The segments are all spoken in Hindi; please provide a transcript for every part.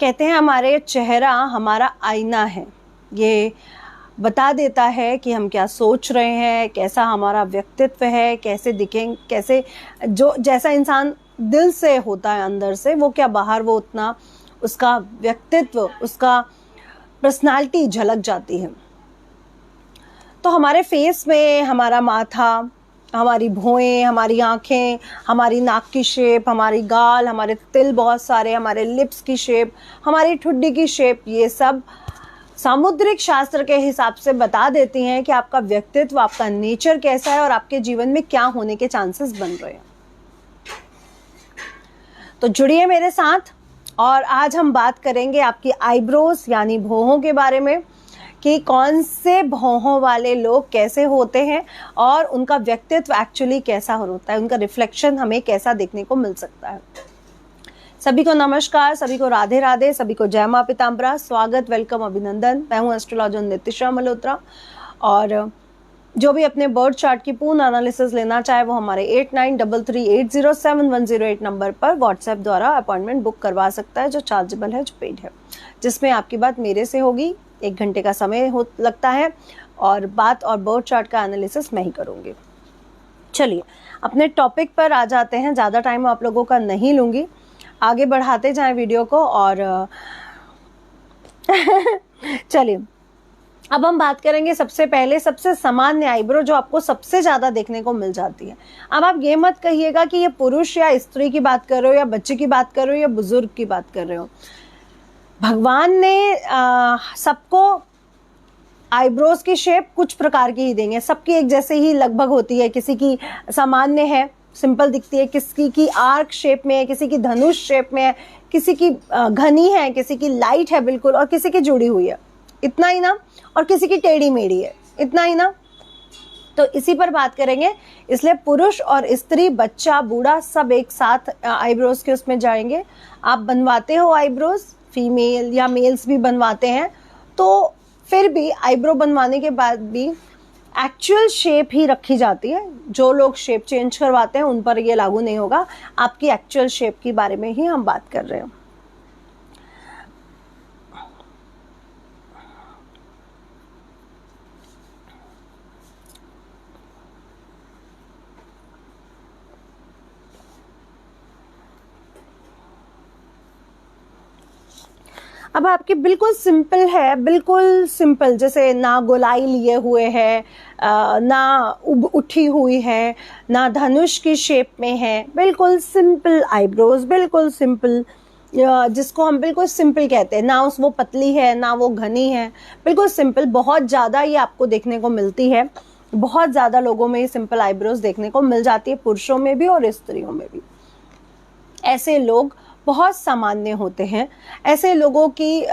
कहते हैं हमारे चेहरा हमारा आईना है। ये बता देता है कि हम क्या सोच रहे हैं, कैसा हमारा व्यक्तित्व है, कैसे दिखें, कैसे जो जैसा इंसान दिल से होता है अंदर से, वो क्या बाहर वो उतना उसका व्यक्तित्व, उसका पर्सनालिटी झलक जाती है। तो हमारे फेस में हमारा माथा, हमारी भौएं, हमारी आँखें, हमारी नाक की शेप, हमारी गाल, हमारे तिल बहुत सारे, हमारे लिप्स की शेप, हमारी ठुड्डी की शेप, ये सब सामुद्रिक शास्त्र के हिसाब से बता देती हैं कि आपका व्यक्तित्व, आपका नेचर कैसा है और आपके जीवन में क्या होने के चांसेस बन रहे हैं। तो जुड़िए मेरे साथ और आज हम बात करेंगे आपकी आईब्रोज यानी भौहों के बारे में कि कौन से भौहों वाले लोग कैसे होते हैं और उनका व्यक्तित्व एक्चुअली कैसा होता है, उनका रिफ्लेक्शन हमें कैसा देखने को मिल सकता है। सभी को नमस्कार, सभी को राधे राधे, सभी को जय मां पीताम्बरा, स्वागत, वेलकम, अभिनंदन। मैं हूं एस्ट्रोलॉजर नितिशा मल्होत्रा और जो भी अपने बर्थ चार्ट की पूर्ण एनालिसिस लेना चाहे वो हमारे 8933807108 नंबर पर व्हाट्सएप द्वारा अपॉइंटमेंट बुक करवा सकता है, जो चार्जेबल है, जो पेड है, जिसमें आपकी बात मेरे से होगी। 1 घंटे का समय लगता है और बात और बर्थ चार्ट का एनालिसिस मैं ही करूँगी। चलिए अपने टॉपिक पर आ जाते हैं, ज़्यादा टाइम आप लोगों का नहीं लूँगी, आगे बढ़ाते जाएं वीडियो को। और चलिए अब हम बात करेंगे सबसे पहले सबसे सामान्य आईब्रो जो आपको सबसे ज़्यादा देखने को मिल जाती है। अब आप ये मत कहिएगा कि ये पुरुष या स्त्री की बात कर रहे हो या बच्चे की बात कर रहे हो या बुजुर्ग की बात कर रहे हो। भगवान ने सबको आईब्रोज की शेप कुछ प्रकार की ही देंगे, सबकी एक जैसे ही लगभग होती है। किसी की सामान्य है, सिंपल दिखती है, किसी की आर्क शेप में है, किसी की धनुष शेप में है, किसी की घनी है, किसी की लाइट है बिल्कुल, और किसी की जुड़ी हुई है, इतना ही ना, और किसी की टेढ़ी मेढ़ी है, इतना ही ना। तो इसी पर बात करेंगे, इसलिए पुरुष और स्त्री, बच्चा, बूढ़ा सब एक साथ आईब्रोज के उसमें जाएंगे। आप बनवाते हो आईब्रोज, फीमेल या मेल्स भी बनवाते हैं, तो फिर भी आईब्रो बनवाने के बाद भी एक्चुअल शेप ही रखी जाती है। जो लोग शेप चेंज करवाते हैं उन पर ये लागू नहीं होगा। आपकी एक्चुअल शेप के बारे में ही हम बात कर रहे हैं। अब आपकी बिल्कुल सिंपल है, बिल्कुल सिंपल, जैसे ना गोलाई लिए हुए है, ना उठी हुई है, ना धनुष की शेप में है, बिल्कुल सिंपल आईब्रोज, बिल्कुल सिंपल, जिसको हम बिल्कुल सिंपल कहते हैं। ना उस वो पतली है ना वो घनी है, बिल्कुल सिंपल। बहुत ज़्यादा ये आपको देखने को मिलती है, बहुत ज़्यादा लोगों में ये सिंपल आईब्रोज देखने को मिल जाती है, पुरुषों में भी और स्त्रियों में भी। ऐसे लोग बहुत सामान्य होते हैं। ऐसे लोगों की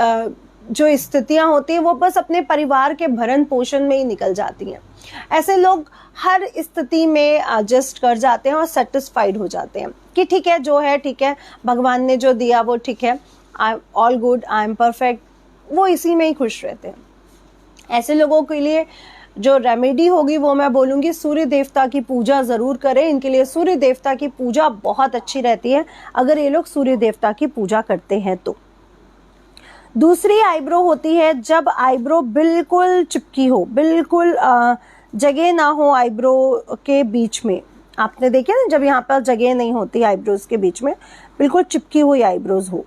जो स्थितियां होती हैं वो बस अपने परिवार के भरण पोषण में ही निकल जाती हैं। ऐसे लोग हर स्थिति में एडजस्ट कर जाते हैं और सेटिस्फाइड हो जाते हैं कि ठीक है, जो है ठीक है, भगवान ने जो दिया वो ठीक है, I all good, I am perfect, वो इसी में ही खुश रहते हैं। ऐसे लोगों के लिए जो रेमेडी होगी वो मैं बोलूँगी, सूर्य देवता की पूजा ज़रूर करें। इनके लिए सूर्य देवता की पूजा बहुत अच्छी रहती है अगर ये लोग सूर्य देवता की पूजा करते हैं तो। दूसरी आईब्रो होती है जब आईब्रो बिल्कुल चिपकी हो, बिल्कुल जगह ना हो आईब्रो के बीच में। आपने देखा ना, जब यहाँ पर जगह नहीं होती आईब्रोज के बीच में, बिल्कुल चिपकी हुई आईब्रोज हो।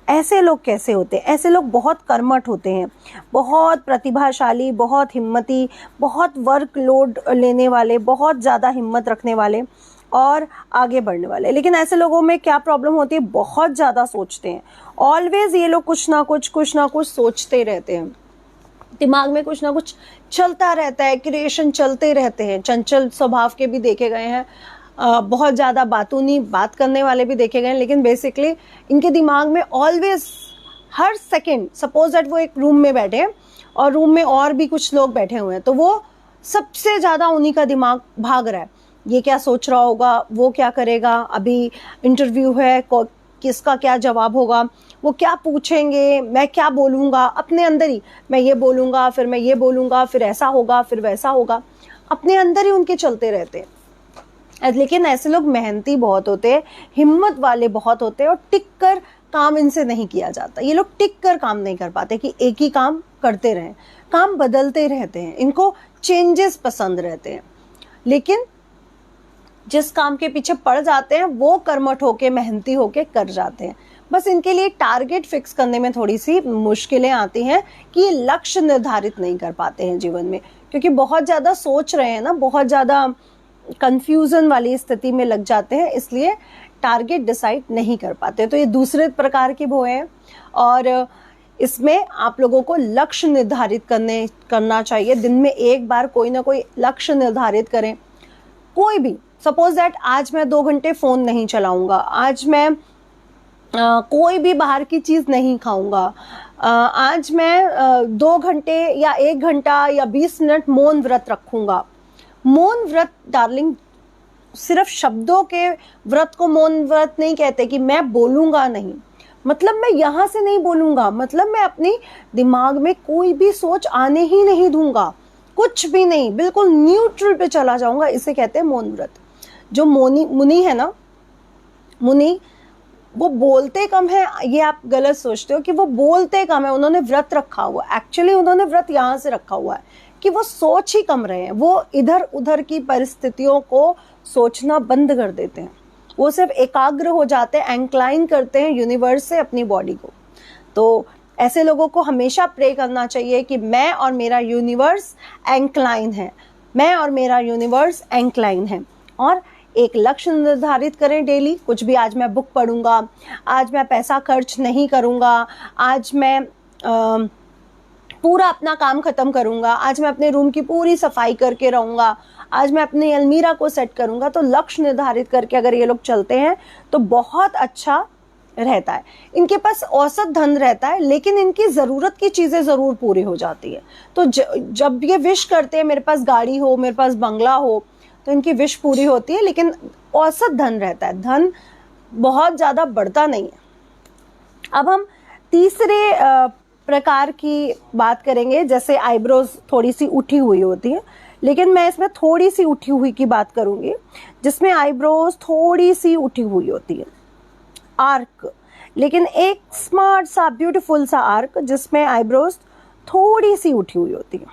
ऐसे लोग कैसे होते हैं? ऐसे लोग बहुत कर्मठ होते हैं, बहुत प्रतिभाशाली, बहुत हिम्मती, बहुत वर्कलोड लेने वाले, बहुत ज़्यादा हिम्मत रखने वाले और आगे बढ़ने वाले। लेकिन ऐसे लोगों में क्या प्रॉब्लम होती है? बहुत ज़्यादा सोचते हैं। ऑलवेज ये लोग कुछ ना कुछ सोचते रहते हैं, दिमाग में कुछ ना कुछ चलता रहता है, क्रिएशन चलते रहते हैं। चंचल स्वभाव के भी देखे गए हैं, बहुत ज़्यादा बातूनी बात करने वाले भी देखे गए हैं, लेकिन बेसिकली इनके दिमाग में always her second, suppose that वो एक रूम में बैठे हैं और रूम में और भी कुछ लोग बैठे हुए हैं, तो वो सबसे ज़्यादा उन्हीं का दिमाग भाग रहा है। ये क्या सोच रहा होगा, वो क्या करेगा, अभी इंटरव्यू है, किसका क्या जवाब होगा, वो क्या पूछेंगे, मैं क्या बोलूँगा, अपने अंदर ही मैं ये बोलूँगा, फिर मैं ये बोलूँगा, फिर ऐसा होगा, फिर वैसा होगा, अपने अंदर ही उनके चलते रहते हैं। लेकिन ऐसे लोग मेहनती बहुत होते हैं, हिम्मत वाले बहुत होते हैं और टिक कर काम इनसे नहीं किया जाता। ये लोग टिक कर काम नहीं कर पाते कि एक ही काम करते रहें, काम बदलते रहते हैं, इनको चेंजेस पसंद रहते हैं। लेकिन जिस काम के पीछे पड़ जाते हैं वो कर्मठ होके, मेहनती होके कर जाते हैं। बस इनके लिए टारगेट फिक्स करने में थोड़ी सी मुश्किलें आती हैं कि ये लक्ष्य निर्धारित नहीं कर पाते हैं जीवन में, क्योंकि बहुत ज़्यादा सोच रहे हैं ना, बहुत ज़्यादा कंफ्यूजन वाली स्थिति में लग जाते हैं, इसलिए टारगेट डिसाइड नहीं कर पाते। तो ये दूसरे प्रकार की वो है। और इसमें आप लोगों को लक्ष्य निर्धारित करना चाहिए। दिन में एक बार कोई ना कोई लक्ष्य निर्धारित करें। कोई भी, सपोज दैट आज मैं 2 घंटे फ़ोन नहीं चलाऊंगा, आज मैं कोई भी बाहर की चीज़ नहीं खाऊंगा, आज मैं 2 घंटे या 1 घंटा या 20 मिनट मौन व्रत रखूंगा। मौन व्रत डार्लिंग, सिर्फ शब्दों के व्रत को मौन व्रत नहीं कहते कि मैं बोलूंगा नहीं, मतलब मैं यहाँ से नहीं बोलूंगा, मतलब मैं अपनी दिमाग में कोई भी सोच आने ही नहीं दूंगा, कुछ भी नहीं, बिल्कुल न्यूट्रल पे चला जाऊंगा। इसे कहते हैं मौन व्रत। जो मुनि है ना, मुनि वो बोलते कम है, ये आप गलत सोचते हो कि वो बोलते कम है, उन्होंने व्रत रखा हुआ। एक्चुअली उन्होंने व्रत यहाँ से रखा हुआ है कि वो सोच ही कम रहे हैं, वो इधर उधर की परिस्थितियों को सोचना बंद कर देते हैं, वो सिर्फ एकाग्र हो जाते हैं, एंक्लाइन करते हैं यूनिवर्स से अपनी बॉडी को। तो ऐसे लोगों को हमेशा प्रे करना चाहिए कि मैं और मेरा यूनिवर्स एंक्लाइन है, मैं और मेरा यूनिवर्स एंक्लाइन है। और एक लक्ष्य निर्धारित करें डेली, कुछ भी, आज मैं बुक पढ़ूंगा, आज मैं पैसा खर्च नहीं करूंगा, आज मैं पूरा अपना काम खत्म करूंगा, आज मैं अपने रूम की पूरी सफाई करके रहूंगा, आज मैं अपनी अलमीरा को सेट करूंगा। तो लक्ष्य निर्धारित करके अगर ये लोग चलते हैं तो बहुत अच्छा रहता है। इनके पास औसत धन रहता है, लेकिन इनकी ज़रूरत की चीज़ें ज़रूर पूरी हो जाती है। तो जब ये विश करते हैं मेरे पास गाड़ी हो, मेरे पास बंगला हो, तो इनकी विश पूरी होती है, लेकिन औसत धन रहता है, धन बहुत ज़्यादा बढ़ता नहीं है। अब हम तीसरे प्रकार की बात करेंगे। जैसे आईब्रोज थोड़ी सी उठी हुई होती है, लेकिन मैं इसमें थोड़ी सी उठी हुई की बात करूंगी, जिसमें आईब्रोज थोड़ी सी उठी हुई होती है, आर्क, लेकिन एक स्मार्ट सा ब्यूटीफुल सा आर्क जिसमें आईब्रोज थोड़ी सी उठी हुई होती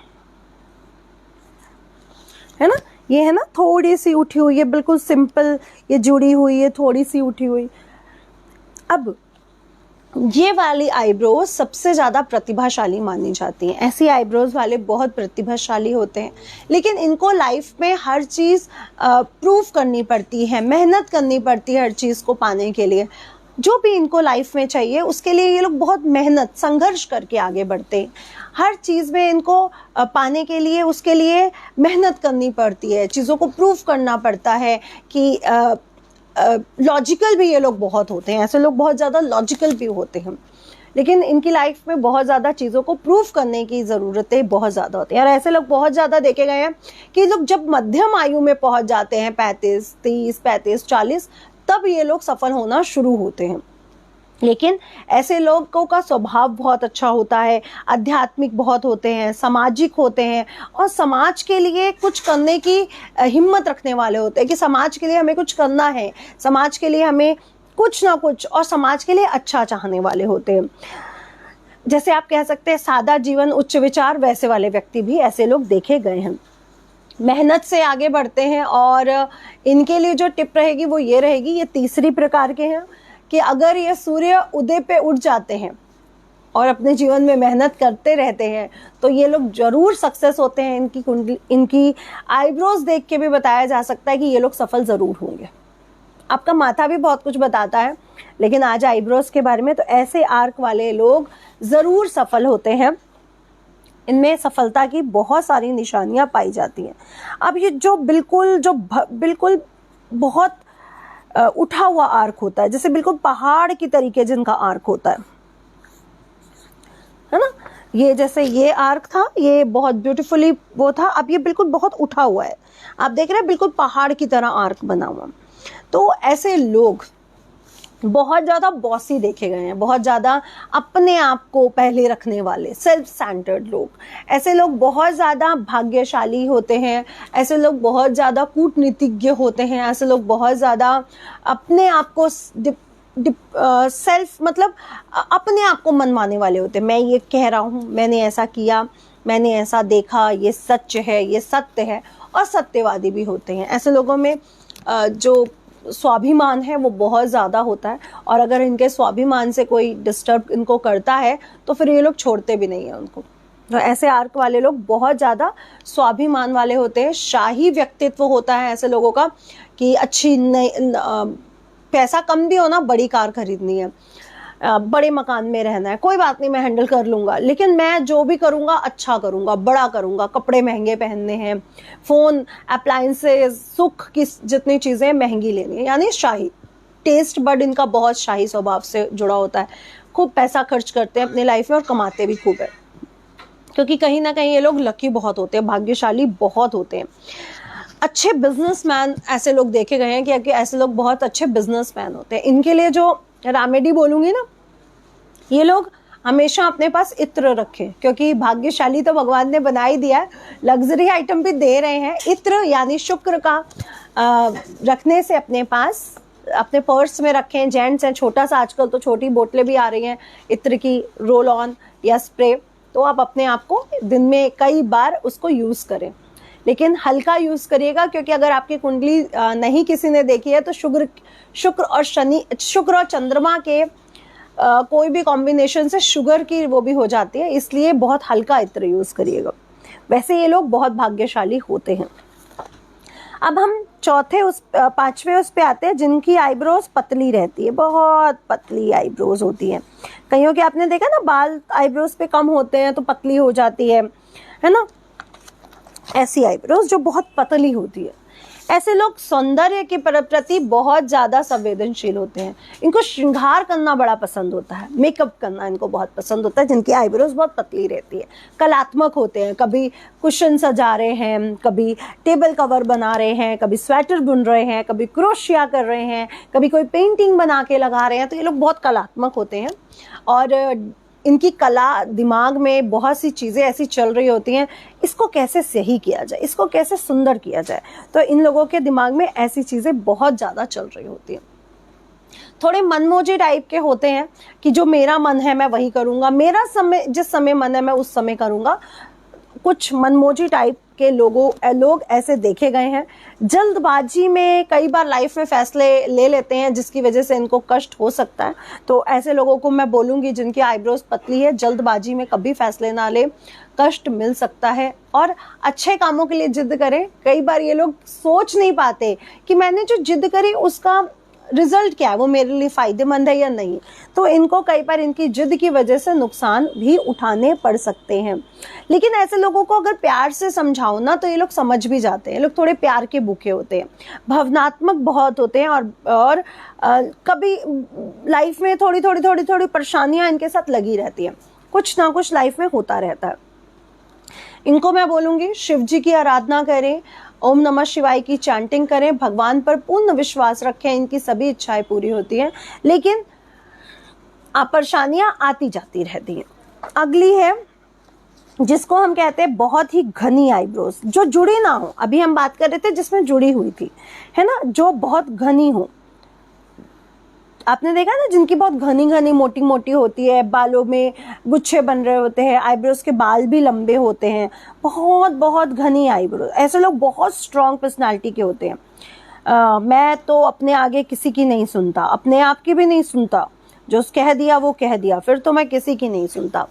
है ना, ये है ना, थोड़ी सी उठी हुई है, बिल्कुल सिंपल, ये जुड़ी हुई है, थोड़ी सी उठी हुई। अब ये वाली आईब्रोज सबसे ज़्यादा प्रतिभाशाली मानी जाती हैं। ऐसी आईब्रोज वाले बहुत प्रतिभाशाली होते हैं, लेकिन इनको लाइफ में हर चीज़ प्रूव करनी पड़ती है, मेहनत करनी पड़ती है हर चीज़ को पाने के लिए। जो भी इनको लाइफ में चाहिए उसके लिए ये लोग बहुत मेहनत, संघर्ष करके आगे बढ़ते हैं। हर चीज़ में इनको पाने के लिए, उसके लिए मेहनत करनी पड़ती है, चीज़ों को प्रूव करना पड़ता है कि लॉजिकल भी ये लोग बहुत होते हैं। ऐसे लोग बहुत ज़्यादा लॉजिकल भी होते हैं, लेकिन इनकी लाइफ में बहुत ज़्यादा चीज़ों को प्रूव करने की ज़रूरतें बहुत ज़्यादा होती हैं। और ऐसे लोग बहुत ज़्यादा देखे गए हैं कि लोग जब मध्यम आयु में पहुंच जाते हैं, 35, 30, 35, 40, तब ये लोग सफल होना शुरू होते हैं। लेकिन ऐसे लोगों का स्वभाव बहुत अच्छा होता है, आध्यात्मिक बहुत होते हैं, सामाजिक होते हैं, और समाज के लिए कुछ करने की हिम्मत रखने वाले होते हैं कि समाज के लिए हमें कुछ करना है, समाज के लिए हमें कुछ ना कुछ, और समाज के लिए अच्छा चाहने वाले होते हैं। जैसे आप कह सकते हैं सादा जीवन उच्च विचार, वैसे वाले व्यक्ति भी ऐसे लोग देखे गए हैं। मेहनत से आगे बढ़ते हैं, और इनके लिए जो टिप रहेगी वो ये रहेगी, ये तीसरी प्रकार के हैं कि अगर ये सूर्य उदय पे उठ जाते हैं और अपने जीवन में मेहनत करते रहते हैं तो ये लोग जरूर सक्सेस होते हैं। इनकी कुंडली, इनकी आईब्रोज देख के भी बताया जा सकता है कि ये लोग सफल ज़रूर होंगे। आपका माथा भी बहुत कुछ बताता है, लेकिन आज आईब्रोज के बारे में, तो ऐसे आर्क वाले लोग ज़रूर सफल होते हैं। इनमें सफलता की बहुत सारी निशानियां पाई जाती हैं। अब ये जो बिल्कुल बहुत उठा हुआ आर्क होता है, जैसे बिल्कुल पहाड़ की तरीके जिनका आर्क होता है ना, ये जैसे ये आर्क था, ये बहुत ब्यूटीफुली वो था, अब ये बिल्कुल बहुत उठा हुआ है, आप देख रहे हैं बिल्कुल पहाड़ की तरह आर्क बना हुआ। तो ऐसे लोग बहुत ज़्यादा बॉसी देखे गए हैं, बहुत ज़्यादा अपने आप को पहले रखने वाले, सेल्फ सेंटर्ड लोग। ऐसे लोग बहुत ज़्यादा भाग्यशाली होते हैं, ऐसे लोग बहुत ज़्यादा कूटनीतिज्ञ होते हैं, ऐसे लोग बहुत ज़्यादा अपने आप को सेल्फ मतलब अपने आप को मनवाने वाले होते हैं। मैं ये कह रहा हूँ, मैंने ऐसा किया, मैंने ऐसा देखा, ये सच है, ये सत्य है, और सत्यवादी भी होते हैं। ऐसे लोगों में जो स्वाभिमान है वो बहुत ज़्यादा होता है, और अगर इनके स्वाभिमान से कोई डिस्टर्ब इनको करता है तो फिर ये लोग छोड़ते भी नहीं है उनको। तो ऐसे आर्क वाले लोग बहुत ज़्यादा स्वाभिमान वाले होते हैं। शाही व्यक्तित्व होता है ऐसे लोगों का कि अच्छी पैसा कम भी हो ना, बड़ी कार खरीदनी है, बड़े मकान में रहना है, कोई बात नहीं मैं हैंडल कर लूँगा, लेकिन मैं जो भी करूँगा अच्छा करूँगा, बड़ा करूँगा, कपड़े महंगे पहनने हैं, फ़ोन, अप्लायंसेस, सुख की जितनी चीज़ें महंगी लेनी है। यानी शाही टेस्ट बड इनका बहुत शाही स्वभाव से जुड़ा होता है। खूब पैसा खर्च करते हैं अपनी लाइफ में और कमाते भी खूब है, क्योंकि कहीं ना कहीं ये लोग लकी बहुत होते हैं, भाग्यशाली बहुत होते हैं। अच्छे बिजनेसमैन ऐसे लोग देखे गए हैं कि ऐसे लोग बहुत अच्छे बिजनेसमैन होते हैं। इनके लिए जो रेमेडी बोलूँगी ना, ये लोग हमेशा अपने पास इत्र रखें, क्योंकि भाग्यशाली तो भगवान ने बना ही दिया है, लग्जरी आइटम भी दे रहे हैं। इत्र यानी शुक्र का रखने से अपने पास, अपने पर्स में रखें। जेंट्स हैं, छोटा सा, आजकल तो छोटी बोतलें भी आ रही हैं इत्र की, रोल ऑन या स्प्रे, तो आप अपने आप को दिन में कई बार उसको यूज़ करें, लेकिन हल्का यूज़ करिएगा, क्योंकि अगर आपकी कुंडली नहीं किसी ने देखी है तो शुक्र और चंद्रमा के कोई भी कॉम्बिनेशन से शुगर की वो भी हो जाती है, इसलिए बहुत हल्का इत्र यूज़ करिएगा। वैसे ये लोग बहुत भाग्यशाली होते हैं। अब हम पांचवें उस पे आते हैं, जिनकी आईब्रोज पतली रहती है, बहुत पतली आईब्रोज होती है। कईयों के आपने देखा ना, बाल आईब्रोज पे कम होते हैं तो पतली हो जाती है ना, ऐसी आईब्रोज जो बहुत पतली होती है। ऐसे लोग सौंदर्य के प्रति बहुत ज़्यादा संवेदनशील होते हैं। इनको श्रृंगार करना बड़ा पसंद होता है, मेकअप करना इनको बहुत पसंद होता है, जिनकी आईब्रोज बहुत पतली रहती है। कलात्मक होते हैं, कभी कुशन सजा रहे हैं, कभी टेबल कवर बना रहे हैं, कभी स्वेटर बुन रहे हैं, कभी क्रोशिया कर रहे हैं, कभी कोई पेंटिंग बना के लगा रहे हैं। तो ये लोग बहुत कलात्मक होते हैं, और इनकी कला, दिमाग में बहुत सी चीज़ें ऐसी चल रही होती हैं, इसको कैसे सही किया जाए, इसको कैसे सुंदर किया जाए। तो इन लोगों के दिमाग में ऐसी चीज़ें बहुत ज़्यादा चल रही होती हैं। थोड़े मनमोजी टाइप के होते हैं कि जो मेरा मन है मैं वही करूँगा, मेरा समय, जिस समय मन है मैं उस समय करूँगा। कुछ मनमोजी टाइप के लोग ऐसे देखे गए हैं। जल्दबाजी में कई बार लाइफ में फैसले ले लेते हैं, जिसकी वजह से इनको कष्ट हो सकता है। तो ऐसे लोगों को मैं बोलूँगी जिनकी आईब्रोज पतली है, जल्दबाजी में कभी फैसले ना ले, कष्ट मिल सकता है। और अच्छे कामों के लिए जिद करें। कई बार ये लोग सोच नहीं पाते कि मैंने जो जिद करी उसका रिजल्ट क्या है, वो मेरे लिए फायदेमंद है या नहीं। तो इनको कई बार इनकी जिद की वजह से नुकसान भी उठाने पड़ सकते हैं। लेकिन ऐसे लोगों को अगर प्यार से समझाओ ना, तो ये लोग समझ भी जाते हैं। लोग थोड़े प्यार के भूखे होते हैं, भावनात्मक बहुत होते हैं, और कभी लाइफ में थोड़ी परेशानियां इनके साथ लगी रहती हैं, कुछ ना कुछ लाइफ में होता रहता है। इनको मैं बोलूँगी शिव जी की आराधना करें, ओम नमः शिवाय की चैंटिंग करें, भगवान पर पूर्ण विश्वास रखें, इनकी सभी इच्छाएं पूरी होती हैं। लेकिन परेशानियां आती जाती रहती हैं। अगली है जिसको हम कहते हैं बहुत ही घनी आईब्रोज, जो जुड़ी ना हो। अभी हम बात कर रहे थे जिसमें जुड़ी हुई थी, है ना, जो बहुत घनी हो। आपने देखा ना, जिनकी बहुत घनी मोटी मोटी होती है, बालों में गुच्छे बन रहे होते हैं, आईब्रोज के बाल भी लंबे होते हैं, बहुत घनी आईब्रोज। ऐसे लोग बहुत स्ट्रॉन्ग पर्सनालिटी के होते हैं। मैं तो अपने आगे किसी की नहीं सुनता, अपने आप की भी नहीं सुनता, जो कह दिया वो कह दिया, फिर तो मैं किसी की नहीं सुनता,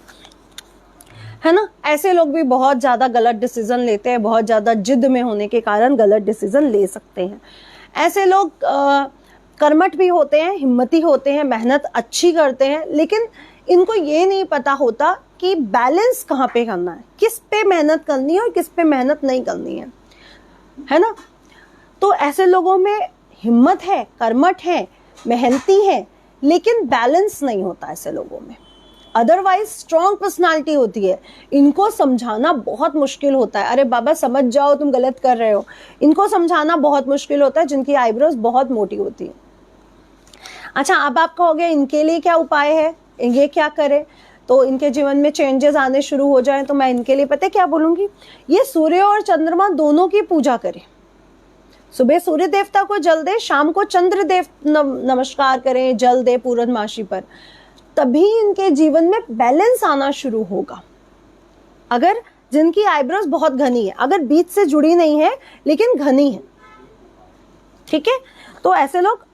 है ना। ऐसे लोग भी बहुत ज़्यादा गलत डिसीजन लेते हैं, बहुत ज़्यादा जिद में होने के कारण गलत डिसीजन ले सकते हैं। ऐसे लोग कर्मठ भी होते हैं, हिम्मती होते हैं, मेहनत अच्छी करते हैं, लेकिन इनको ये नहीं पता होता कि बैलेंस कहाँ पे करना है, किस पे मेहनत करनी है और किस पे मेहनत नहीं करनी है ना। तो ऐसे लोगों में हिम्मत है, कर्मठ है, मेहनती है, लेकिन बैलेंस नहीं होता ऐसे लोगों में। अदरवाइज स्ट्रॉन्ग पर्सनालिटी होती है, इनको समझाना बहुत मुश्किल होता है। अरे बाबा समझ जाओ, तुम गलत कर रहे हो, इनको समझाना बहुत मुश्किल होता है, जिनकी आईब्रोज बहुत मोटी होती है। अच्छा, अब आप कहोगे इनके लिए क्या उपाय है, ये क्या करें तो इनके जीवन में चेंजेस आने शुरू हो जाएं। तो मैं इनके लिए पता है क्या बोलूँगी, ये सूर्य और चंद्रमा दोनों की पूजा करें। सुबह सूर्य देवता को जल दे, शाम को चंद्र देव नमस्कार करें, जल दे पूर्णमासी पर, तभी इनके जीवन में बैलेंस आना शुरू होगा। अगर जिनकी आईब्रोज बहुत घनी है, अगर बीच से जुड़ी नहीं है लेकिन घनी है, ठीक है, तो ऐसे लोग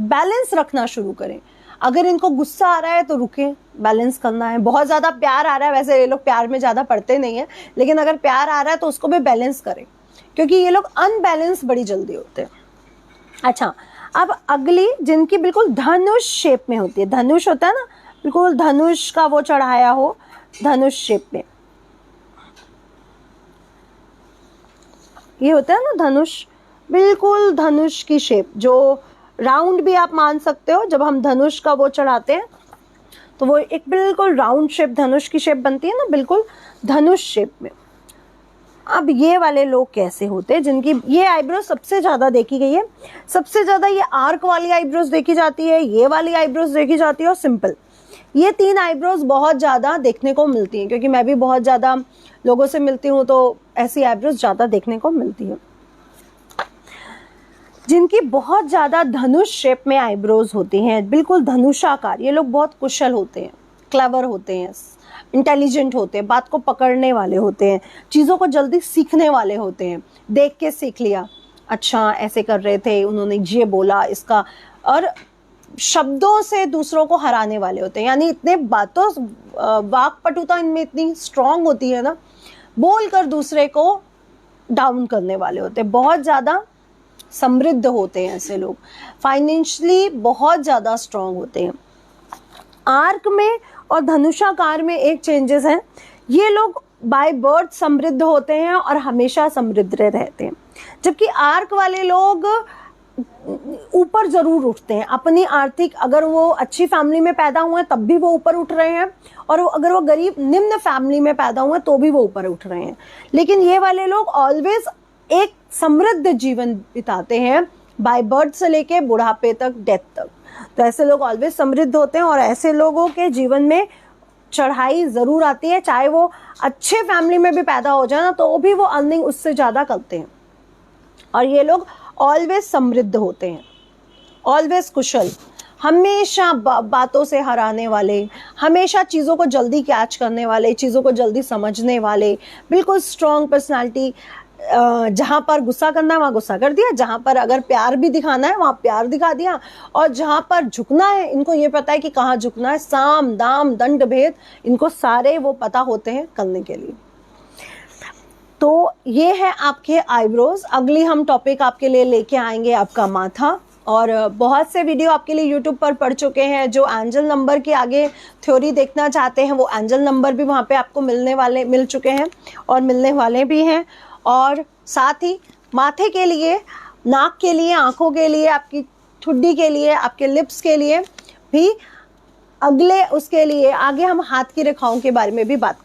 बैलेंस रखना शुरू करें। अगर इनको गुस्सा आ रहा है तो रुके, बैलेंस करना है। बहुत ज्यादा प्यार आ रहा है, वैसे ये लोग प्यार में ज्यादा पड़ते नहीं है, लेकिन अगर प्यार आ रहा है तो उसको भी बैलेंस करें, क्योंकि ये लोग अनबैलेंस बड़ी जल्दी होते हैं। अच्छा, अब अगली जिनकी बिल्कुल धनुष शेप में होती है, धनुष होता है ना, बिल्कुल धनुष का वो चढ़ाया हो, धनुष शेप में ये होता है ना धनुष, बिल्कुल धनुष की शेप, जो राउंड भी आप मान सकते हो। जब हम धनुष का वो चढ़ाते हैं तो वो एक बिल्कुल राउंड शेप, धनुष की शेप बनती है ना, बिल्कुल धनुष शेप में। अब ये वाले लोग कैसे होते हैं, जिनकी ये आईब्रोज सबसे ज्यादा देखी गई है, सबसे ज्यादा ये आर्क वाली आईब्रोज देखी जाती है, ये वाली आईब्रोज देखी जाती है और सिंपल। ये 3 आईब्रोज बहुत ज्यादा देखने को मिलती हैं, क्योंकि मैं भी बहुत ज्यादा लोगों से मिलती हूँ तो ऐसी आईब्रोज ज्यादा देखने को मिलती है। जिनकी बहुत ज्यादा धनुष शेप में आईब्रोज होती हैं, बिल्कुल धनुषाकार, ये लोग बहुत कुशल होते हैं, क्लेवर होते हैं, इंटेलिजेंट होते हैं, बात को पकड़ने वाले होते हैं, चीज़ों को जल्दी सीखने वाले होते हैं। देख के सीख लिया, अच्छा ऐसे कर रहे थे, उन्होंने ये बोला इसका, और शब्दों से दूसरों को हराने वाले होते हैं। यानी इतने बातों, वाक्पटुता इनमें इतनी स्ट्रांग होती है ना, बोलकर दूसरे को डाउन करने वाले होते हैं। बहुत ज़्यादा समृद्ध होते हैं ऐसे लोग, फाइनेंशियली बहुत ज़्यादा स्ट्रांग होते हैं। आर्क में और धनुषाकार में एक चेंजेस है, ये लोग बाय बर्थ समृद्ध होते हैं और हमेशा समृद्ध रहते हैं, जबकि आर्क वाले लोग ऊपर जरूर उठते हैं अपनी आर्थिक, अगर वो अच्छी फैमिली में पैदा हुए हैं तब भी वो ऊपर उठ रहे हैं, और अगर वो गरीब निम्न फैमिली में पैदा हुए तो भी वो ऊपर उठ रहे हैं। लेकिन ये वाले लोग ऑलवेज एक समृद्ध जीवन बिताते हैं, बाय बर्थ से लेके बुढ़ापे तक, डेथ तक। तो ऐसे लोग ऑलवेज समृद्ध होते हैं, और ऐसे लोगों के जीवन में चढ़ाई जरूर आती है, चाहे वो अच्छे फैमिली में भी पैदा हो जाए ना, तो भी वो अर्निंग उससे ज्यादा करते हैं। और ये लोग ऑलवेज समृद्ध होते हैं, ऑलवेज कुशल, हमेशा बातों से हराने वाले, हमेशा चीज़ों को जल्दी कैच करने वाले, चीज़ों को जल्दी समझने वाले, बिल्कुल स्ट्रॉन्ग पर्सनालिटी। जहाँ पर गुस्सा करना है वहाँ गुस्सा कर दिया, जहाँ पर अगर प्यार भी दिखाना है वहाँ प्यार दिखा दिया, और जहाँ पर झुकना है इनको ये पता है कि कहाँ झुकना है, साम दाम दंड भेद इनको सारे वो पता होते हैं करने के लिए। तो ये है आपके आईब्रोज। अगली हम टॉपिक आपके लिए लेके आएंगे आपका माथा, और बहुत से वीडियो आपके लिए यूट्यूब पर पढ़ चुके हैं। जो एंजल नंबर के आगे थ्योरी देखना चाहते हैं वो एंजल नंबर भी वहाँ पे आपको मिल चुके हैं और मिलने वाले भी हैं। और साथ ही माथे के लिए, नाक के लिए, आँखों के लिए, आपकी ठुड्डी के लिए, आपके लिप्स के लिए भी, अगले उसके लिए आगे हम हाथ की रेखाओं के बारे में भी बात